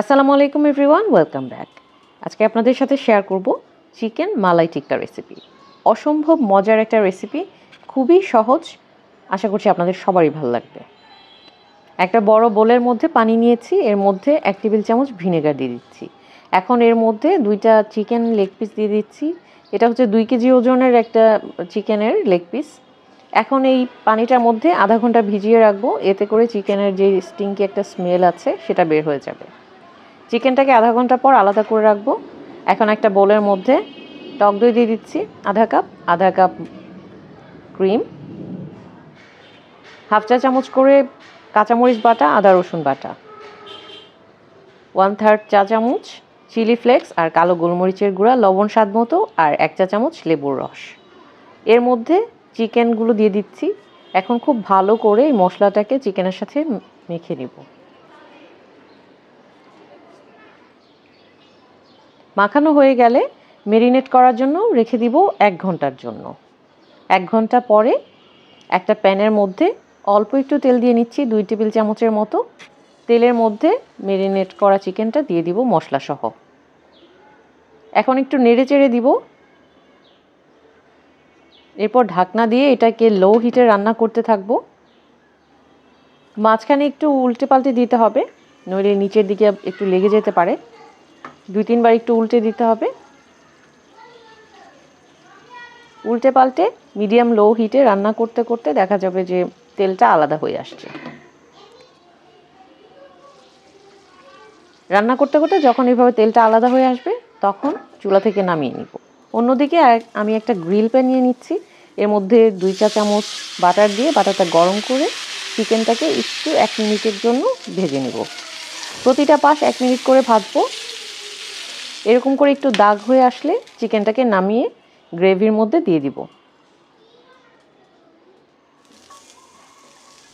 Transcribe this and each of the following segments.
আসসালামু আলাইকুম everyone, welcome back. আজকে আপনাদের সাথে শেয়ার করব চিকেন মালাই টিক্কা রেসিপি। অসম্ভব মজার একটা রেসিপি, খুবই সহজ। আশা করছি আপনাদের সবারই ভালো লাগবে। একটা বড় বোলের মধ্যে পানি নিয়েছি, এর মধ্যে 1 টেবিল চামচ ভিনেগার দিয়ে দিচ্ছি। এখন এর মধ্যে 2টা চিকেন লেগ পিস দিয়ে দিচ্ছি। এটা হচ্ছে 2 কেজি ওজনের একটা চিকেনের লেগ পিস। এখন এই পানিটার মধ্যে আধা ঘন্টা ভিজিয়ে রাখবো, এতে করে চিকেনের যে স্টিংকি একটা স্মেল আছে সেটা বের হয়ে যাবে। চিকেনটাকে আধা ঘন্টা পর আলাদা করে রাখবো। এখন একটা বোলের মধ্যে টক দই দিয়ে দিচ্ছি আধা কাপ ক্রিম, হাফ চা চামচ করে কাঁচামরিচ বাটা, আদা রসুন বাটা, 1/3 চা চামচ চিলি ফ্লেক্স আর কালো গোলমরিচের গুঁড়া, লবণ স্বাদ মতো, আর 1 চা চামচ লেবুর রস। এর মধ্যে চিকেনগুলো দিয়ে দিচ্ছি। এখন খুব ভালো করে এই মশলাটাকে চিকেনের সাথে মেখে নিব। মাখানো হয়ে গেলে মেরিনেট করার জন্য রেখে দিব 1 ঘন্টার জন্য। 1 ঘন্টা পরে একটা প্যানের মধ্যে অল্প একটু তেল দিয়ে নিচ্ছি, 2 টেবিল চামচের মতো। তেলের মধ্যে মেরিনেট করা চিকেনটা দিয়ে দিব মশলা সহ। এখন একটু নেড়ে চেড়ে দিব। এরপর ঢাকনা দিয়ে এটাকে লো হিটে রান্না করতে থাকবো। মাঝখানে একটু উল্টে পাল্টে দিতে হবে, নইলে নিচের দিকে একটু লেগে যেতে পারে। 2-3 বার একটু উল্টে দিতে হবে। উল্টে পাল্টে মিডিয়াম লো হিটে রান্না করতে করতে দেখা যাবে যে তেলটা আলাদা হয়ে আসছে। রান্না করতে করতে যখন এইভাবে তেলটা আলাদা হয়ে আসবে তখন চুলা থেকে নামিয়ে নিব। অন্যদিকে আমি একটা গ্রিল প্যান নিয়ে নিচ্ছি। এর মধ্যে 2 চা চামচ বাটার দিয়ে বাটারটা গরম করে চিকেনটাকে একটু 1 মিনিটের জন্য ভেজে নেব। প্রতিটা পাশ 1 মিনিট করে ভাজবো। এরকম করে একটু দাগ হয়ে আসলে চিকেনটাকে নামিয়ে গ্রেভির মধ্যে দিয়ে দিব।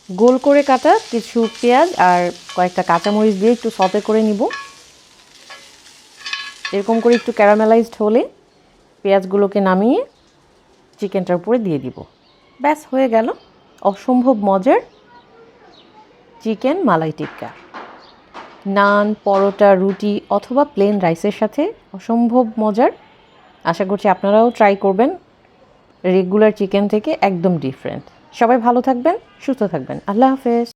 গোল করে কাটা কিছু পেঁয়াজ আর কয়েকটা কাঁচামরিচ দিয়ে একটু সতে করে নিব। এরকম করে একটু ক্যারামেলাইজড হলে পেঁয়াজগুলোকে নামিয়ে চিকেনটার উপরে দিয়ে দিব। ব্যাস, হয়ে গেল অসম্ভব মজার চিকেন মালাই টিক্কা। নান, পরোটা, রুটি অথবা প্লেন রাইসের সাথে অসম্ভব মজার। আশা করছি আপনারাও ট্রাই করবেন। রেগুলার চিকেন থেকে একদম ডিফারেন্ট। সবাই ভালো থাকবেন, সুস্থ থাকবেন। আল্লাহ হাফেজ।